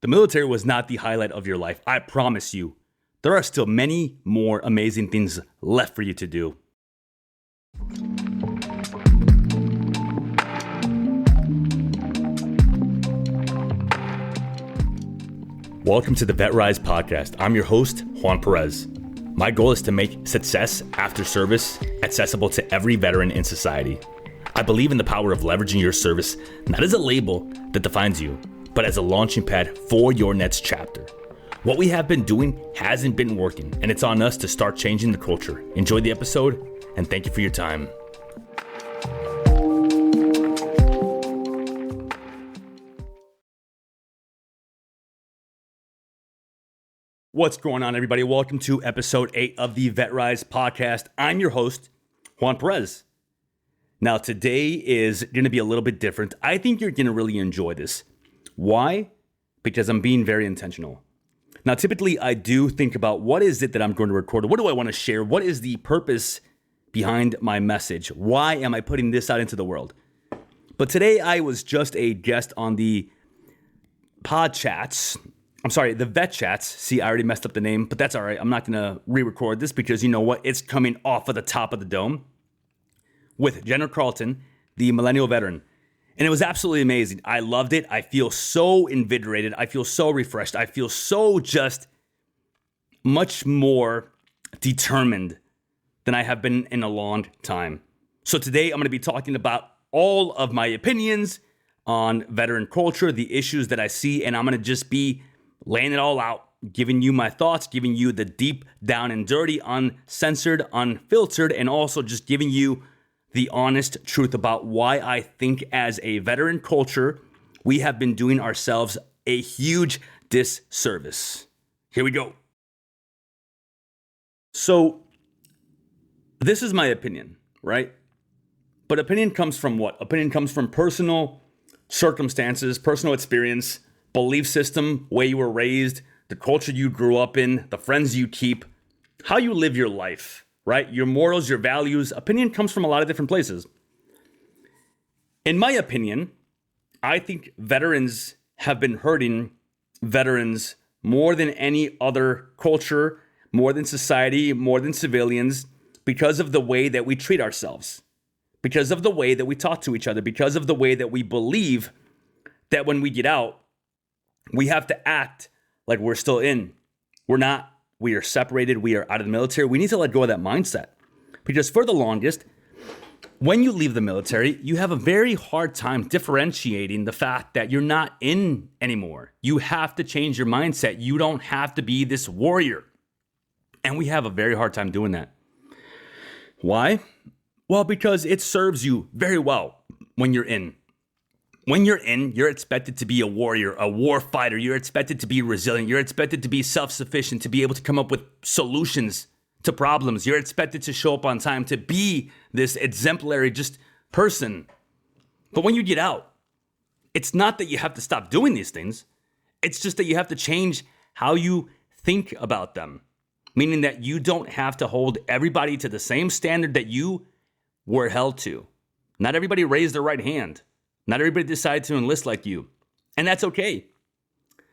The military was not the highlight of your life. I promise you, there are still many more amazing things left for you to do. Welcome to the VetRise Podcast. I'm your host, Juan Perez. My goal is to make success after service accessible to every veteran in society. I believe in the power of leveraging your service, not as a label that defines you, but as a launching pad for your next chapter. What we have been doing hasn't been working, and it's on us to start changing the culture. Enjoy the episode, and thank you for your time. What's going on, everybody? Welcome to episode 8 of the VetRise Podcast. I'm your host, Juan Perez. Now, today is going to be a little bit different. I think you're going to really enjoy this. Why? Because I'm being very intentional. Now, typically, I do think about what is it that I'm going to record? What do I want to share? What is the purpose behind my message? Why am I putting this out into the world? But today, I was just a guest on the the Vet Chats. See, I already messed up the name, but that's all right. I'm not going to re-record this because you know what? It's coming off of the top of the dome with Jenner Carlton, the millennial veteran. And it was absolutely amazing. I loved it. I feel so invigorated. I feel so refreshed. I feel so just much more determined than I have been in a long time. So today I'm going to be talking about all of my opinions on veteran culture, the issues that I see, and I'm going to just be laying it all out, giving you my thoughts, giving you the deep down and dirty, uncensored, unfiltered, and also just giving you the honest truth about why I think as a veteran culture, we have been doing ourselves a huge disservice. Here we go. So this is my opinion, right? But opinion comes from what? Opinion comes from personal circumstances, personal experience, belief system, way you were raised, the culture you grew up in, the friends you keep, how you live your life. Right? Your morals, your values. Opinion comes from a lot of different places. In my opinion, I think veterans have been hurting veterans more than any other culture, more than society, more than civilians, because of the way that we treat ourselves, because of the way that we talk to each other, because of the way that we believe that when we get out, we have to act like we're still in. We're not. We are separated. We are out of the military. We need to let go of that mindset because for the longest, when you leave the military, you have a very hard time differentiating the fact that you're not in anymore. You have to change your mindset. You don't have to be this warrior. And we have a very hard time doing that. Why? Well, because it serves you very well when you're in. When you're in, you're expected to be a warrior, a war fighter. You're expected to be resilient. You're expected to be self-sufficient, to be able to come up with solutions to problems. You're expected to show up on time, to be this exemplary just person. But when you get out, it's not that you have to stop doing these things. It's just that you have to change how you think about them. Meaning that you don't have to hold everybody to the same standard that you were held to. Not everybody raised their right hand. Not everybody decided to enlist like you. And that's okay.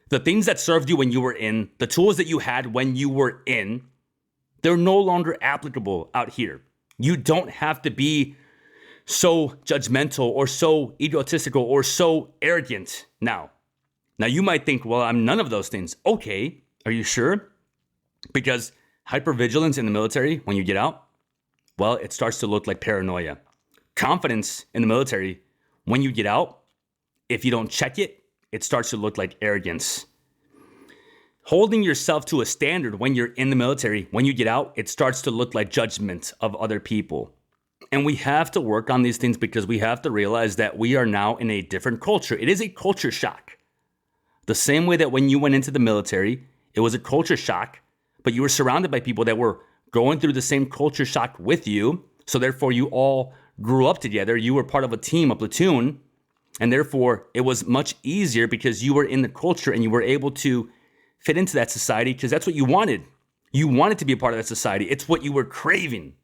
The things that served you when you were in, the tools that you had when you were in, they're no longer applicable out here. You don't have to be so judgmental or so egotistical or so arrogant now. Now you might think, well, I'm none of those things. Okay, are you sure? Because hypervigilance in the military, when you get out, well, it starts to look like paranoia. Confidence in the military, when you get out, if you don't check it, it starts to look like arrogance. Holding yourself to a standard when you're in the military, when you get out, it starts to look like judgment of other people. And we have to work on these things because we have to realize that we are now in a different culture. It is a culture shock. The same way that when you went into the military, it was a culture shock, but you were surrounded by people that were going through the same culture shock with you. So therefore, you all grew up together. You were part of a team, a platoon, and therefore it was much easier because you were in the culture and you were able to fit into that society because that's what you wanted. You wanted to be a part of that society. It's what you were craving.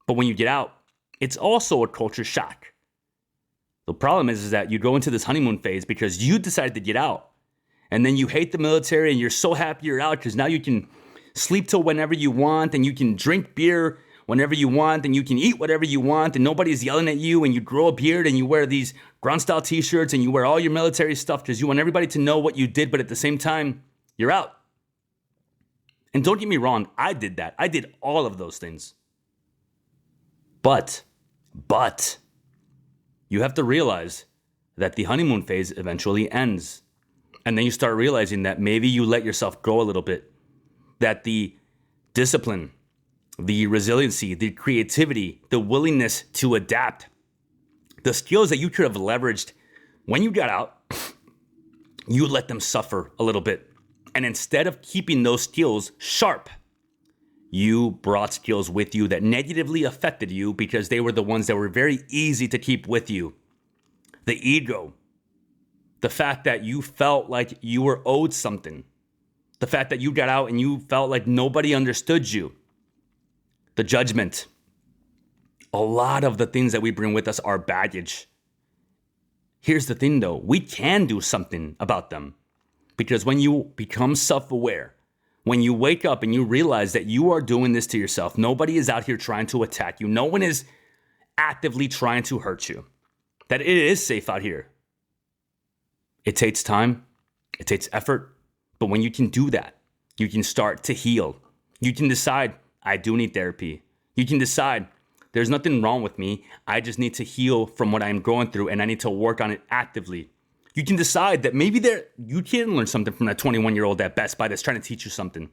But when you get out, it's also a culture shock. The problem is that you go into this honeymoon phase because you decided to get out. And then you hate the military and you're so happy you're out because now you can sleep till whenever you want and you can drink beer whenever you want and you can eat whatever you want and nobody's yelling at you, and you grow a beard and you wear these ground style t-shirts and you wear all your military stuff because you want everybody to know what you did, but at the same time, you're out. And don't get me wrong, I did that. I did all of those things. But you have to realize that the honeymoon phase eventually ends. And then you start realizing that maybe you let yourself go a little bit, that the discipline, the resiliency, the creativity, the willingness to adapt, the skills that you could have leveraged when you got out, you let them suffer a little bit. And instead of keeping those skills sharp, you brought skills with you that negatively affected you because they were the ones that were very easy to keep with you. The ego, the fact that you felt like you were owed something, the fact that you got out and you felt like nobody understood you, the judgment. A lot of the things that we bring with us are baggage. Here's the thing though, we can do something about them, because when you become self-aware, when you wake up and you realize that you are doing this to yourself, nobody is out here trying to attack you. No one is actively trying to hurt you. That it is safe out here. It takes time. It takes effort. But when you can do that, you can start to heal. You can decide, I do need therapy. You can decide, there's nothing wrong with me. I just need to heal from what I'm going through and I need to work on it actively. You can decide that maybe you can learn something from that 21-year-old at Best Buy that's trying to teach you something.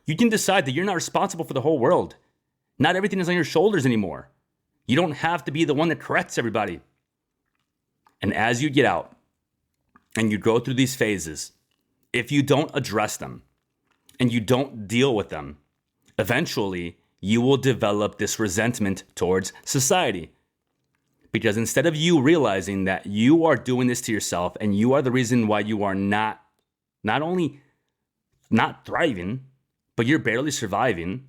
You can decide that you're not responsible for the whole world. Not everything is on your shoulders anymore. You don't have to be the one that corrects everybody. And as you get out and you go through these phases, if you don't address them and you don't deal with them, eventually you will develop this resentment towards society. Because instead of you realizing that you are doing this to yourself and you are the reason why you are not only not thriving, but you're barely surviving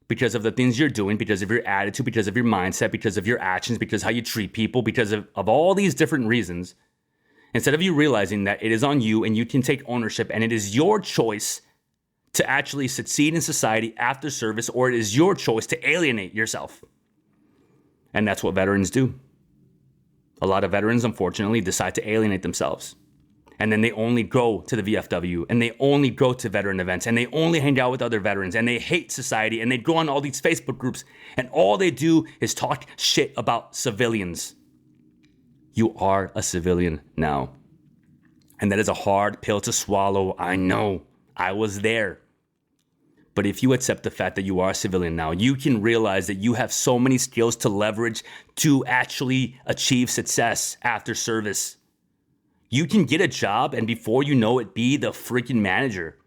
because of the things you're doing, because of your attitude, because of your mindset, because of your actions, because how you treat people, because of all these different reasons, instead of you realizing that it is on you and you can take ownership and it is your choice to actually succeed in society after service, or it is your choice to alienate yourself. And that's what veterans do. A lot of veterans, unfortunately, decide to alienate themselves. And then they only go to the VFW and they only go to veteran events and they only hang out with other veterans and they hate society and they go on all these Facebook groups and all they do is talk shit about civilians. You are a civilian now. And that is a hard pill to swallow. I know. I was there. But if you accept the fact that you are a civilian now, you can realize that you have so many skills to leverage to actually achieve success after service. You can get a job and before you know it, be the freaking manager.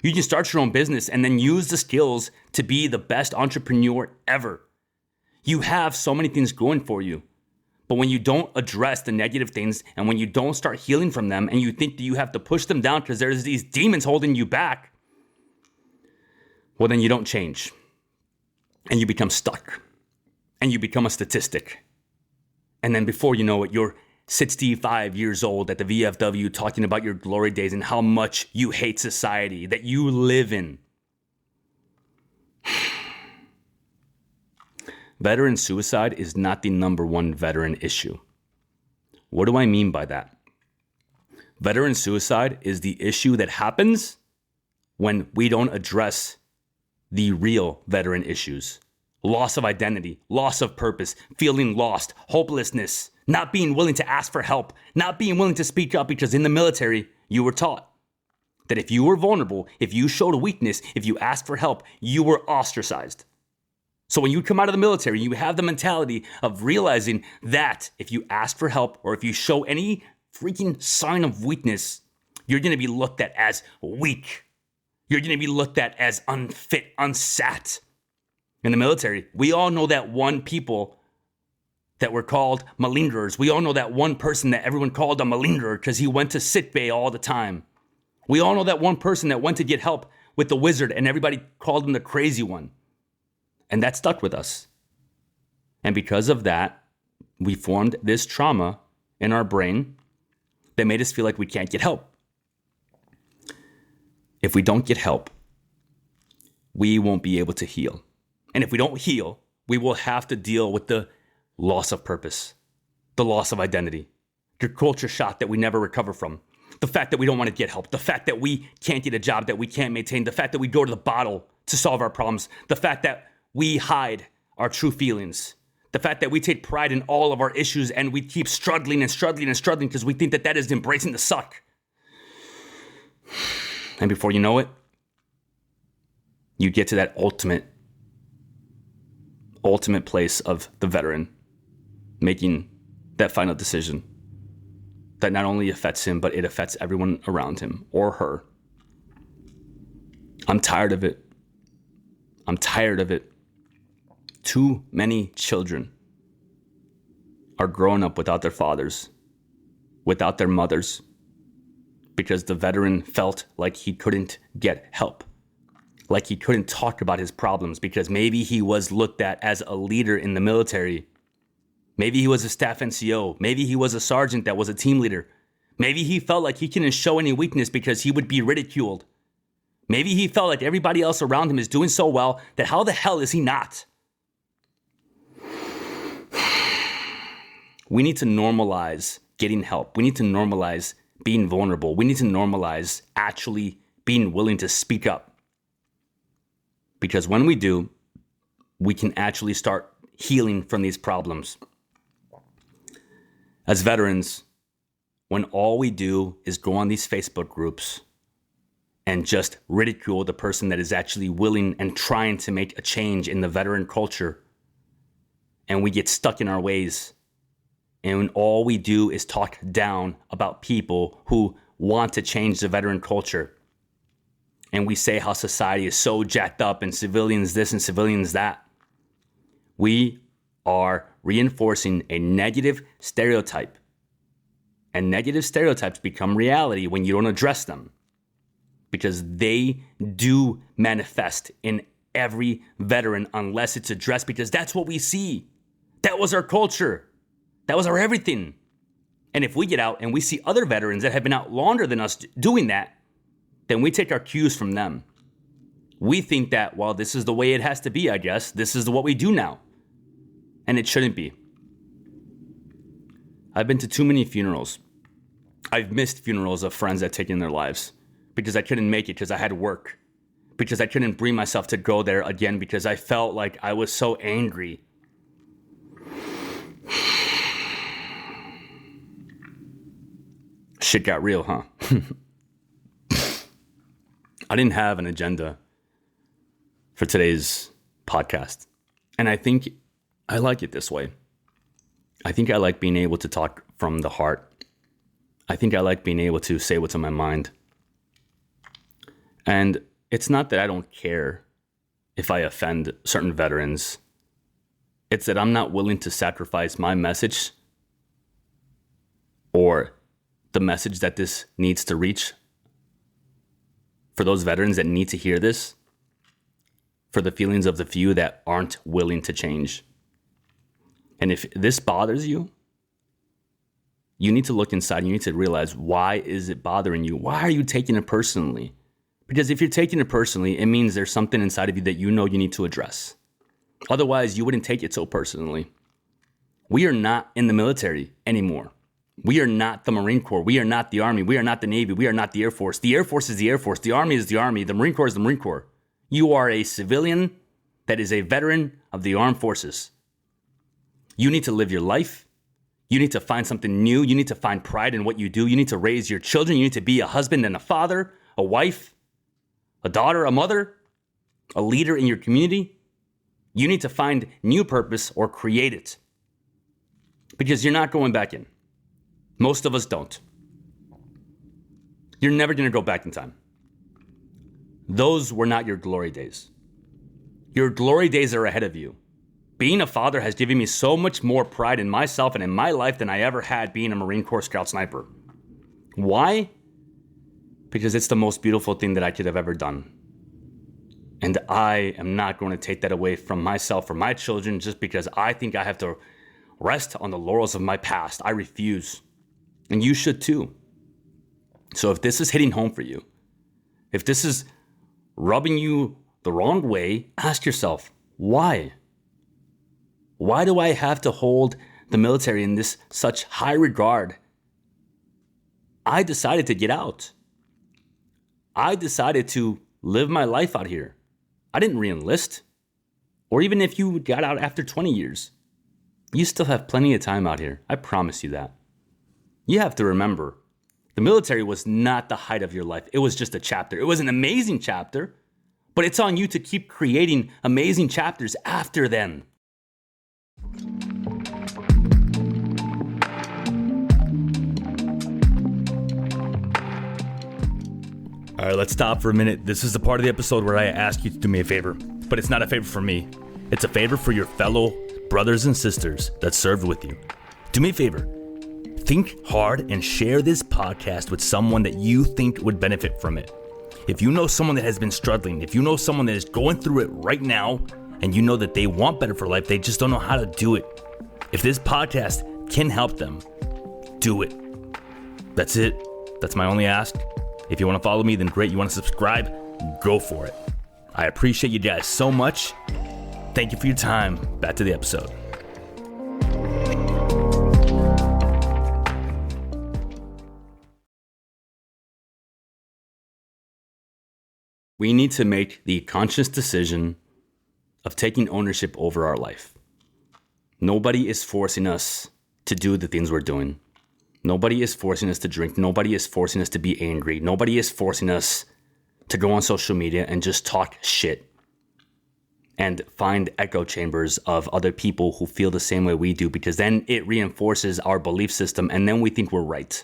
You can start your own business and then use the skills to be the best entrepreneur ever. You have so many things going for you. But when you don't address the negative things and when you don't start healing from them and you think that you have to push them down because there's these demons holding you back, well, then you don't change. And you become stuck. And you become a statistic. And then before you know it, you're 65 years old at the VFW talking about your glory days and how much you hate society that you live in. Veteran suicide is not the number one veteran issue. What do I mean by that? Veteran suicide is the issue that happens when we don't address the real veteran issues. Loss of identity, loss of purpose, feeling lost, hopelessness, not being willing to ask for help, not being willing to speak up because in the military, you were taught that if you were vulnerable, if you showed weakness, if you asked for help, you were ostracized. So when you come out of the military, you have the mentality of realizing that if you ask for help or if you show any freaking sign of weakness, you're going to be looked at as weak. You're going to be looked at as unfit, unsat. In the military, we all know that one people that were called malingerers. We all know that one person that everyone called a malingerer because he went to sick bay all the time. We all know that one person that went to get help with the wizard and everybody called him the crazy one. And that stuck with us. And because of that, we formed this trauma in our brain that made us feel like we can't get help. If we don't get help, we won't be able to heal. And if we don't heal, we will have to deal with the loss of purpose, the loss of identity, the culture shock that we never recover from, the fact that we don't want to get help, the fact that we can't get a job that we can't maintain, the fact that we go to the bottle to solve our problems, the fact that we hide our true feelings, the fact that we take pride in all of our issues and we keep struggling because we think that that is embracing the suck. And before you know it, you get to that ultimate place of the veteran making that final decision that not only affects him, but it affects everyone around him or her. I'm tired of it. Too many children are growing up without their fathers, without their mothers, because the veteran felt like he couldn't get help, like he couldn't talk about his problems because maybe he was looked at as a leader in the military. Maybe he was a staff NCO. Maybe he was a sergeant that was a team leader. Maybe he felt like he couldn't show any weakness because he would be ridiculed. Maybe he felt like everybody else around him is doing so well that how the hell is he not? We need to normalize getting help. We need to normalize being vulnerable. We need to normalize actually being willing to speak up. Because when we do, we can actually start healing from these problems. As veterans, when all we do is go on these Facebook groups and just ridicule the person that is actually willing and trying to make a change in the veteran culture, and we get stuck in our ways, and when all we do is talk down about people who want to change the veteran culture, and we say how society is so jacked up and civilians this and civilians that, we are reinforcing a negative stereotype. And negative stereotypes become reality when you don't address them, because they do manifest in every veteran unless it's addressed, because that's what we see. That was our culture. That was our everything. And if we get out and we see other veterans that have been out longer than us doing that, then we take our cues from them. We think that, well, this is the way it has to be, I guess. This is what we do now. And it shouldn't be. I've been to too many funerals. I've missed funerals of friends that taken their lives because I couldn't make it because I had work, because I couldn't bring myself to go there again because I felt like I was so angry. Shit got real, huh? I didn't have an agenda for today's podcast. And I think I like it this way. I think I like being able to talk from the heart. I think I like being able to say what's on my mind. And it's not that I don't care if I offend certain veterans. It's that I'm not willing to sacrifice my message or the message that this needs to reach for those veterans that need to hear this, for the feelings of the few that aren't willing to change. And if this bothers you, you need to look inside. You need to realize, why is it bothering you? Why are you taking it personally? Because if you're taking it personally, it means there's something inside of you that you know you need to address. Otherwise, you wouldn't take it so personally. We are not in the military anymore. We are not the Marine Corps. We are not the Army. We are not the Navy. We are not the Air Force. The Air Force is the Air Force. The Army is the Army. The Marine Corps is the Marine Corps. You are a civilian that is a veteran of the armed forces. You need to live your life. You need to find something new. You need to find pride in what you do. You need to raise your children. You need to be a husband and a father, a wife, a daughter, a mother, a leader in your community. You need to find new purpose or create it, because you're not going back in. Most of us don't. You're never going to go back in time. Those were not your glory days. Your glory days are ahead of you. Being a father has given me so much more pride in myself and in my life than I ever had being a Marine Corps Scout Sniper. Why? Because it's the most beautiful thing that I could have ever done. And I am not going to take that away from myself or my children just because I think I have to rest on the laurels of my past. I refuse. And you should too. So if this is hitting home for you, If this is rubbing you the wrong way, ask yourself, why? Why do I have to hold the military in this such high regard? I decided to get out. I decided to live my life out here. I didn't re-enlist. Or even if you got out after 20 years, you still have plenty of time out here. I promise you that. You have to remember, the military was not the height of your life. It was just a chapter. It was an amazing chapter, but it's on you to keep creating amazing chapters after then. All right, let's stop for a minute. This is the part of the episode where I ask you to do me a favor, but it's not a favor for me. It's a favor for your fellow brothers and sisters that served with you. Do me a favor. Think hard and share this podcast with someone that you think would benefit from it. If you know someone that has been struggling, if you know someone that is going through it right now, and you know that they want better for life, they just don't know how to do it. If this podcast can help them, do it. That's it. That's my only ask. If you want to follow me, then great. You want to subscribe? Go for it. I appreciate you guys so much. Thank you for your time. Back to the episode. We need to make the conscious decision of taking ownership over our life. Nobody is forcing us to do the things we're doing. Nobody is forcing us to drink. Nobody is forcing us to be angry. Nobody is forcing us to go on social media and just talk shit and find echo chambers of other people who feel the same way we do, because then it reinforces our belief system and then we think we're right.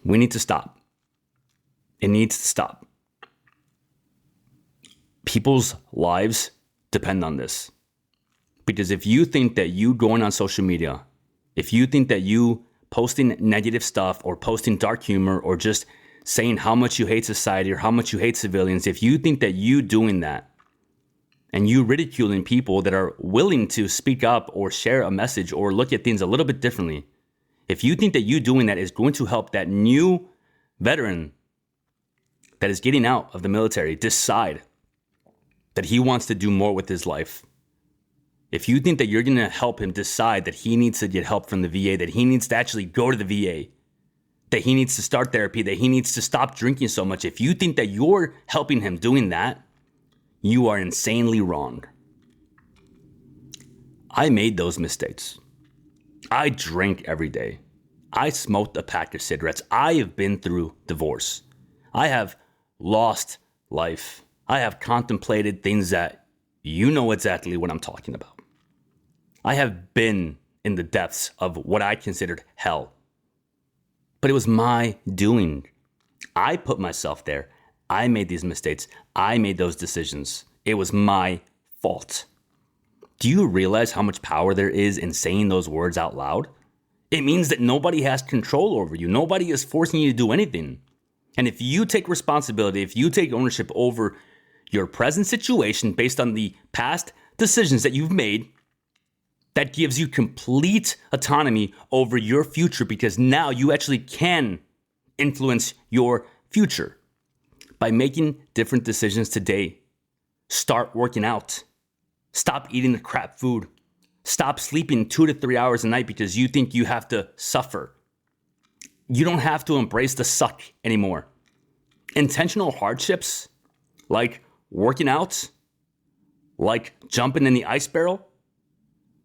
We need to stop. It needs to stop. People's lives depend on this. Because if you think that you going on social media, if you think that you posting negative stuff or posting dark humor or just saying how much you hate society or how much you hate civilians, if you think that you doing that and you ridiculing people that are willing to speak up or share a message or look at things a little bit differently, if you think that you doing that is going to help that new veteran that is getting out of the military decide that he wants to do more with his life, if you think that you're going to help him decide that he needs to get help from the VA, that he needs to actually go to the VA, that he needs to start therapy, that he needs to stop drinking so much, if you think that you're helping him doing that, you are insanely wrong. I made those mistakes. I drank every day. I smoked a pack of cigarettes. I have been through divorce. I have lost life. I have contemplated things that you know exactly what I'm talking about. I have been in the depths of what I considered hell. But it was my doing. I put myself there. I made these mistakes. I made those decisions. It was my fault. Do you realize how much power there is in saying those words out loud? It means that nobody has control over you. Nobody is forcing you to do anything. And if you take responsibility, if you take ownership over your present situation based on the past decisions that you've made, that gives you complete autonomy over your future, because now you actually can influence your future by making different decisions today. Start working out. Stop eating the crap food. Stop sleeping 2 to 3 hours a night because you think you have to suffer. You don't have to embrace the suck anymore. Intentional hardships, like working out, like jumping in the ice barrel,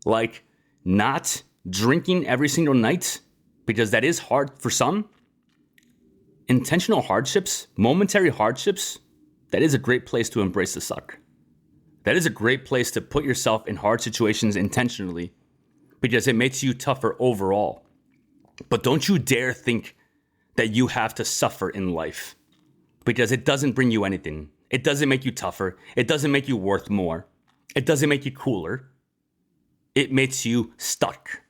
like not drinking every single night, because that is hard for some. Intentional hardships, momentary hardships, that is a great place to embrace the suck. That is a great place to put yourself in hard situations intentionally, because it makes you tougher overall. But don't you dare think that you have to suffer in life, because it doesn't bring you anything. It doesn't make you tougher. It doesn't make you worth more. It doesn't make you cooler. It makes you stuck.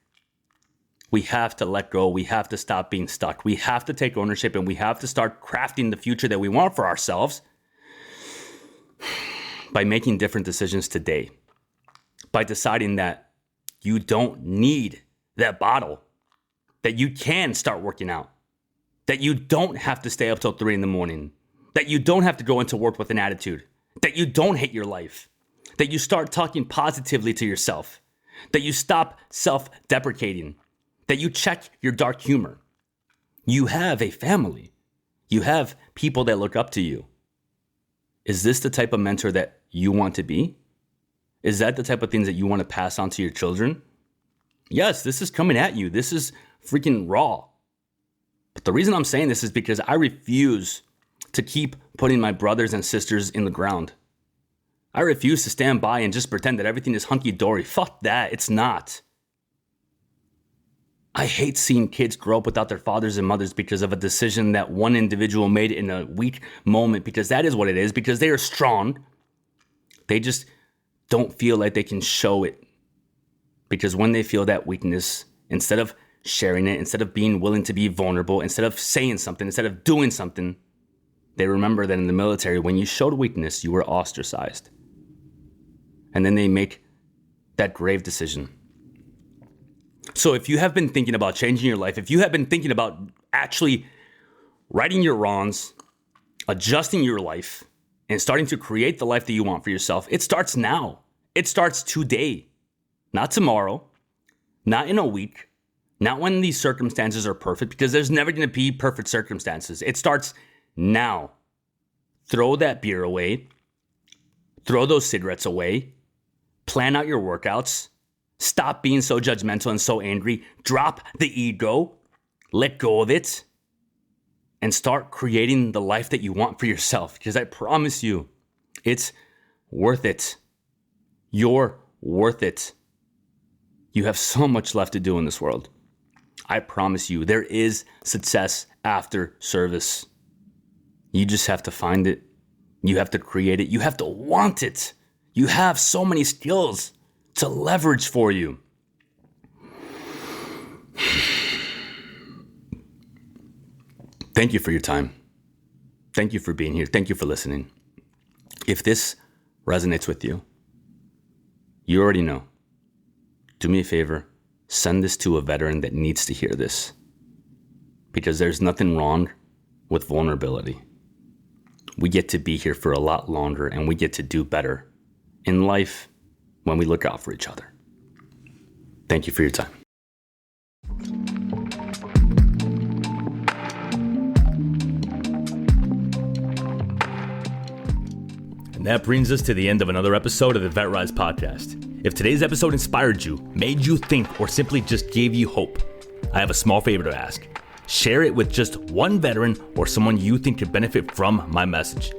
We have to let go. We have to stop being stuck. We have to take ownership, and we have to start crafting the future that we want for ourselves by making different decisions today. By deciding that you don't need that bottle, that you can start working out, that you don't have to stay up till 3 a.m, that you don't have to go into work with an attitude, that you don't hate your life, that you start talking positively to yourself, that you stop self-deprecating, that you check your dark humor. You have a family. You have people that look up to you. Is this the type of mentor that you want to be? Is that the type of things that you want to pass on to your children? Yes, this is coming at you. This is freaking raw. But the reason I'm saying this is because I refuse to keep putting my brothers and sisters in the ground. I refuse to stand by and just pretend that everything is hunky-dory. Fuck that. It's not. I hate seeing kids grow up without their fathers and mothers because of a decision that one individual made in a weak moment, because that is what it is, because they are strong. They just don't feel like they can show it. Because when they feel that weakness, instead of sharing it, instead of being willing to be vulnerable, instead of saying something, instead of doing something, they remember that in the military, when you showed weakness, you were ostracized. And then they make that grave decision. So if you have been thinking about changing your life, if you have been thinking about actually righting your wrongs, adjusting your life, and starting to create the life that you want for yourself, it starts now. It starts today, not tomorrow, not in a week, not when these circumstances are perfect, because there's never going to be perfect circumstances. It starts now. Throw that beer away. Throw those cigarettes away. Plan out your workouts. Stop being so judgmental and so angry. Drop the ego. Let go of it. And start creating the life that you want for yourself. Because I promise you, it's worth it. You're worth it. You have so much left to do in this world. I promise you, there is success after service. You just have to find it. You have to create it. You have to want it. You have so many skills to leverage for you. Thank you for your time. Thank you for being here. Thank you for listening. If this resonates with you, you already know. Do me a favor, send this to a veteran that needs to hear this. Because there's nothing wrong with vulnerability. We get to be here for a lot longer, and we get to do better in life when we look out for each other. Thank you for your time. And that brings us to the end of another episode of the VetRise Podcast. If today's episode inspired you, made you think, or simply just gave you hope, I have a small favor to ask. Share it with just one veteran or someone you think could benefit from my message.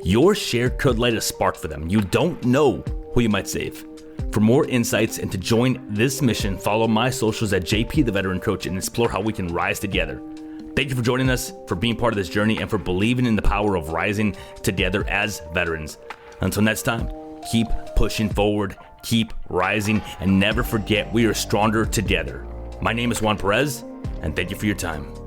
Your share could light a spark for them. You don't know who you might save. For more insights and to join this mission, follow my socials at JP the Veteran Coach and explore how we can rise together. Thank you for joining us, for being part of this journey, and for believing in the power of rising together as veterans. Until next time, keep pushing forward, keep rising, and never forget we are stronger together. My name is Juan Perez, and thank you for your time.